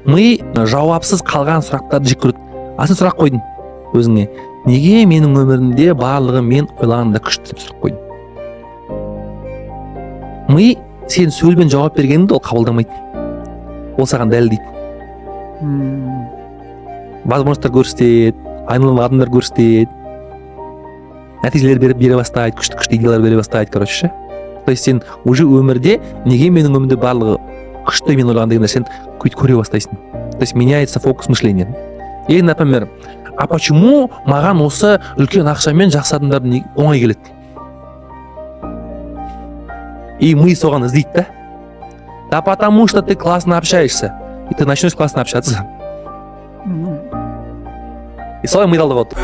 Ми жауапсыз қалған сұрақтарды жек көреді. Сен сұрақ қойдың өзіңе, неге менің өмірімде барлығы мен ойлағанда күшті деп сұрақ қойдың. Ми сен сөйлбен жауап бергеніңді ол қабылдамайды. Ол саған дәлелдейді. Возможностьтар көрсетеді, айналған адамдар көрсетеді, нәтижелер бере бастайды, күшті идеялар бере бастайды, короче. То есть сен уже өмірде неге менің өмірімде барлығы күшті мен ойлаған деген нәрсені көре бастайсың. То есть меняется фокус мышления. Или, например, а почему маған осы үлкен ақшамен жақсы адамдардың оңай келеді? И мы соған іздейді да. Да потому что ты классно общаешься. И ты начнешь классно общаться. И солай мы талдап отыр.